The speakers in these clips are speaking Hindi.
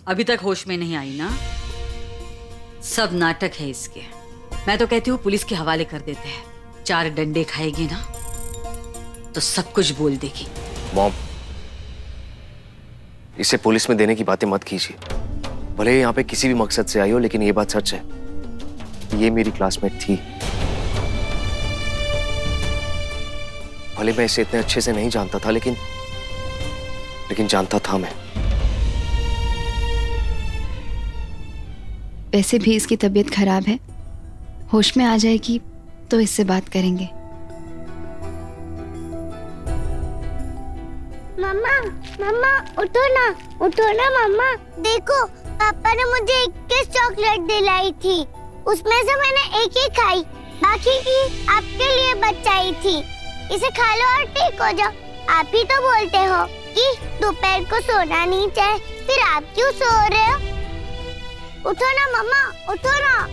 अभी तक होश में नहीं आई ना? सब नाटक है इसके। मैं तो कहती हूँ पुलिस के हवाले कर देते हैं। 4 डंडे खाएगी ना तो सब कुछ बोल देगी। मॉम, इसे पुलिस में देने की बातें मत कीजिए। भले ही यहाँ पे किसी भी मकसद से आई हो, लेकिन ये बात सच है, ये मेरी क्लासमेट थी। भले मैं इसे इतने अच्छे से नहीं जानता था, लेकिन जानता था मैं। वैसे भी इसकी तबीयत खराब है, होश में आ जाएगी तो इससे बात करेंगे। मम्मा, मम्मा उठो ना मम्मा। देखो पापा ने मुझे 21 चॉकलेट दिलाई थी, उसमें से मैंने एक ही खाई, बाकी की आपके लिए बचाई थी। इसे खा लो और ठीक हो जाओ। आप ही तो बोलते हो कि दोपहर को सोना नहीं चाहिए, फिर आप क्यों सो रहे हो? उठो ना मम्मा, उठो ना।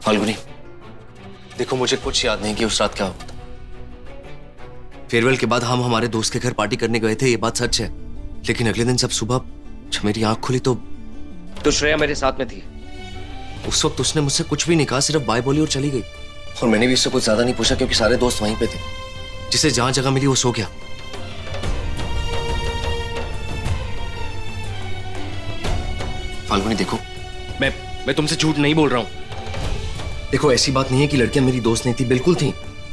फाल्गुनी, देखो मुझे कुछ याद नहीं कि उस रात क्या हुआ था। फेयरवेल के बाद हम हमारे दोस्त के घर पार्टी करने गए थे, ये बात सच है। लेकिन अगले दिन जब सुबह जब मेरी आंख खुली तो श्रेया मेरे साथ में थी। उस वक्त उसने मुझसे कुछ भी नहीं कहा, सिर्फ बाय बोली और चली गई। और मैंने भी इससे कुछ ज्यादा नहीं पूछा क्योंकि सारे दोस्त वहीं पे थे। जिसे जहां जगह मिली वो सो गया। फाल्गुनी देखो, मैं तुमसे झूठ नहीं बोल रहा हूं। देखो ऐसी बात नहीं है कि लड़कियां मेरी दोस्त नहीं थी, बिल्कुल थी।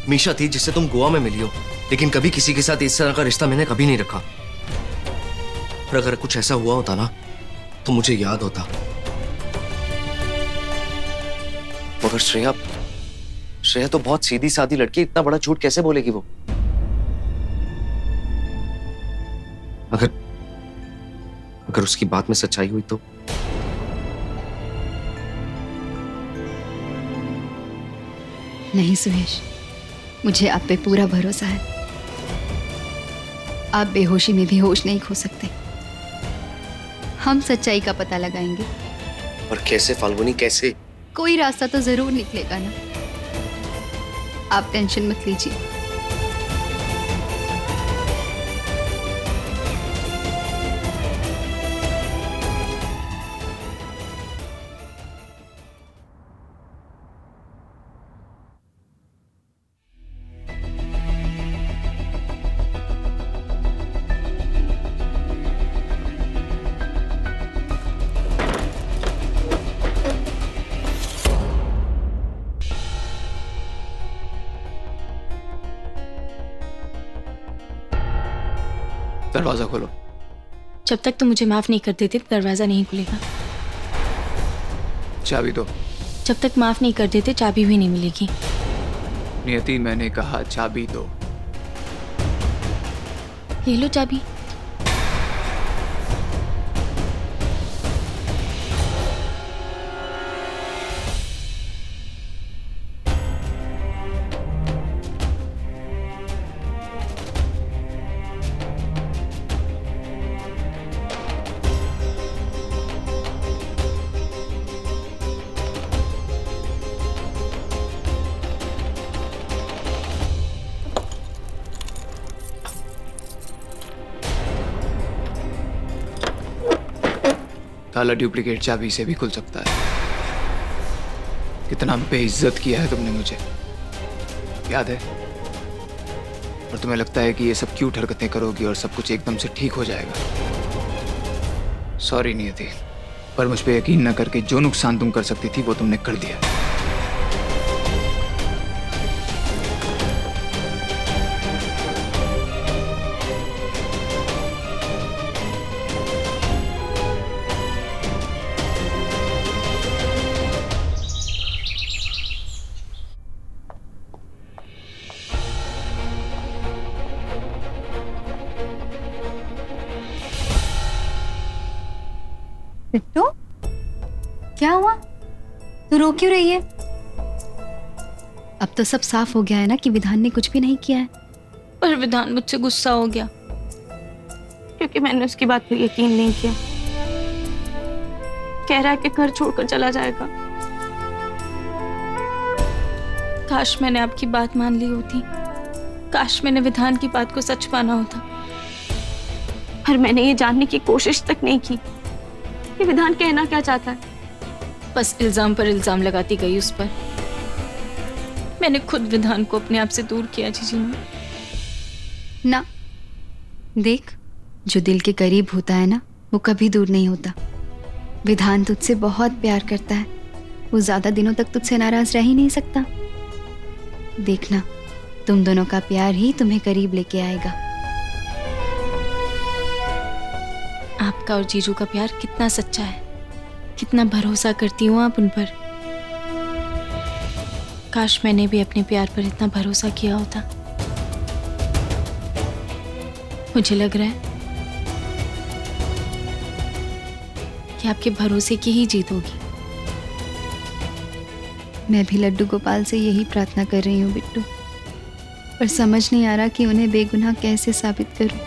मीशा थी जिससे तुम गोवा में मिली हो, लेकिन कभी किसी के साथ इस तरह का रिश्ता मैंने कभी नहीं रखा। और अगर कुछ ऐसा हुआ होता ना तो मुझे याद होता। मगर श्रेया तो बहुत सीधी सादी लड़की, इतना बड़ा झूठ कैसे बोलेगी वो? अगर उसकी बात में सच्चाई हुई तो? नहीं सुहेश, मुझे आप पे पूरा भरोसा है। आप बेहोशी में भी होश नहीं खो सकते। हम सच्चाई का पता लगाएंगे। और कैसे फाल्गुनी, कैसे? कोई रास्ता तो जरूर निकलेगा ना, आप टेंशन मत लीजिए। दरवाजा खोलो। जब तक तुम मुझे माफ नहीं कर देते दरवाजा नहीं खुलेगा। चाबी दो। जब तक माफ नहीं कर देते चाबी भी नहीं मिलेगी। नियति, मैंने कहा चाबी दो। ले लो चाबी। ताला डुप्लीकेट चाबी से भी खुल सकता है। कितना बेइज्जत किया है तुमने मुझे, याद है? और तुम्हें लगता है कि ये सब क्यूट हरकतें करोगी और सब कुछ एकदम से ठीक हो जाएगा। सॉरी नियति, पर मुझ पे यकीन न करके जो नुकसान तुम कर सकती थी वो तुमने कर दिया। बिट्टू, क्या हुआ? तू रो क्यों रही है? अब तो सब साफ हो गया है ना कि विधान ने कुछ भी नहीं किया है। पर विधान मुझसे गुस्सा हो गया क्योंकि मैंने उसकी बात पर यकीन नहीं किया। कह रहा है कि घर छोड़कर चला जाएगा। काश मैंने आपकी बात मान ली होती, काश मैंने विधान की बात को सच माना होता, पर मैंने ये जानने की कोशिश तक नहीं की कि विधान कहना क्या चाहता है। बस इल्जाम पर इल्जाम लगाती गई उस पर। मैंने खुद विधान को अपने आप से दूर किया जीजी माँ। ना देख, जो दिल के करीब होता है ना, वो कभी दूर नहीं होता। विधान तुझसे बहुत प्यार करता है, वो ज्यादा दिनों तक तुझसे नाराज रह ही नहीं सकता। देखना, तुम दोनों का प्यार ही तुम्हें करीब लेके आएगा। आपका और जीजू का प्यार कितना सच्चा है, कितना भरोसा करती हूँ आप उन पर। काश मैंने भी अपने प्यार पर इतना भरोसा किया होता। मुझे लग रहा है कि आपके भरोसे की ही जीत होगी। मैं भी लड्डू गोपाल से यही प्रार्थना कर रही हूँ बिट्टू, पर समझ नहीं आ रहा कि उन्हें बेगुनाह कैसे साबित करूं।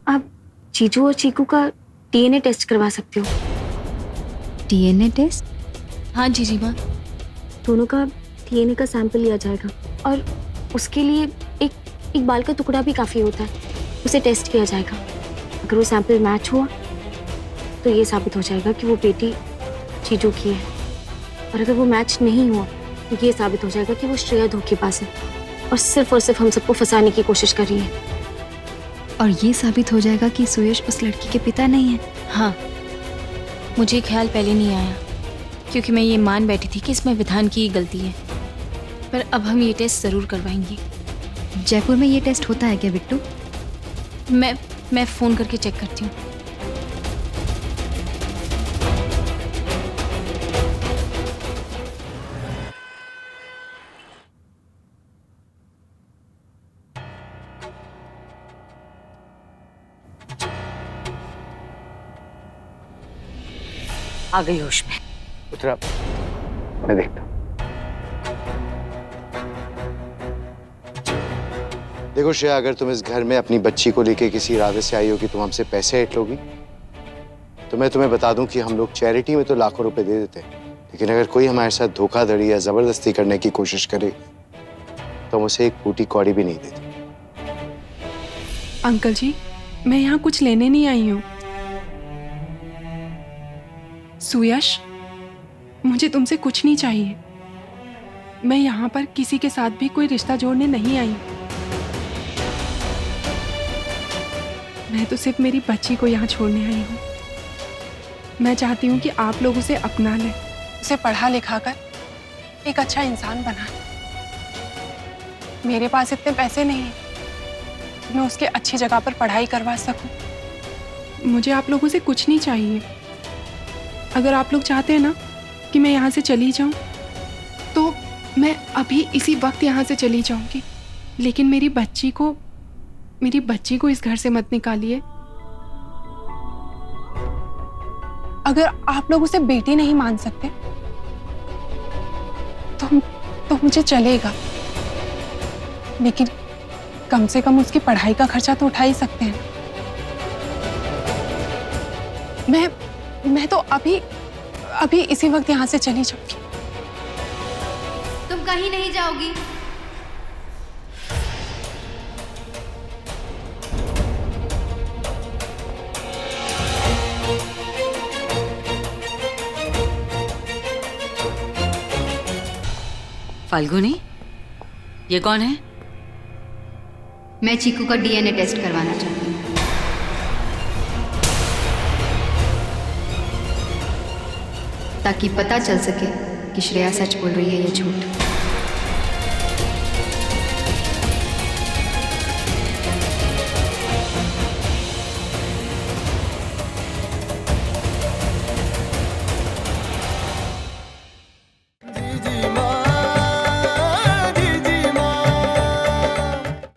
आप जीजू और चीकू का डीएनए टेस्ट करवा सकते हो। DNA test? हाँ जीजी माँ, दोनों का डीएनए का सैंपल लिया जाएगा और उसके लिए एक बाल का टुकड़ा भी काफ़ी होता है, उसे टेस्ट किया जाएगा। अगर वो सैंपल मैच हुआ तो ये साबित हो जाएगा कि वो बेटी जीजू की है, और अगर वो मैच नहीं हुआ तो ये साबित हो जाएगा कि वो श्रेया धोखेबाज है और सिर्फ हम सबको फंसाने की कोशिश कर रही है। और ये साबित हो जाएगा कि सुयश उस लड़की के पिता नहीं है। हाँ, मुझे ख्याल पहले नहीं आया क्योंकि मैं ये मान बैठी थी कि इसमें विधान की ही गलती है, पर अब हम ये टेस्ट ज़रूर करवाएंगे। जयपुर में ये टेस्ट होता है क्या बिट्टू? मैं फ़ोन करके चेक करती हूँ। आ गई होश में। उतरा, मैं देखता हूँ। देखो श्रेया, अगर तुम इस घर में अपनी बच्ची को लेके किसी इरादे से आई हो कि तुम हमसे पैसे ऐंठ लोगी, तो मैं तुम्हें बता दूं कि हम लोग चैरिटी में तो लाखों रुपए दे देते हैं, लेकिन अगर कोई हमारे साथ धोखाधड़ी या जबरदस्ती करने की कोशिश करे तो हम उसे एक फूटी कौड़ी भी नहीं देते। अंकल जी, मैं यहाँ कुछ लेने नहीं आई हूँ। सुयश, मुझे तुमसे कुछ नहीं चाहिए। मैं यहाँ पर किसी के साथ भी कोई रिश्ता जोड़ने नहीं आई। मैं तो सिर्फ मेरी बच्ची को यहाँ छोड़ने आई हूँ। मैं चाहती हूँ कि आप लोग उसे अपना लें, उसे पढ़ा लिखा कर एक अच्छा इंसान बनाएं। मेरे पास इतने पैसे नहीं हैं कि मैं उसके अच्छी जगह पर पढ़ाई करवा सकूं। मुझे आप लोगों से कुछ नहीं चाहिए। अगर आप लोग चाहते हैं ना कि मैं यहाँ से चली जाऊँ, तो मैं अभी इसी वक्त यहाँ से चली जाऊँगी, लेकिन मेरी बच्ची को इस घर से मत निकालिए। अगर आप लोग उसे बेटी नहीं मान सकते तो मुझे चलेगा, लेकिन कम से कम उसकी पढ़ाई का खर्चा तो उठा ही सकते हैं। मैं तो अभी इसी वक्त यहाँ से चली जाऊंगी। तुम कहीं नहीं जाओगी। फाल्गुनी, ये कौन है? मैं चीकू का डीएनए टेस्ट करवाना चाहती हूँ। ताकि पता चल सके कि श्रेया सच बोल रही है या झूठ।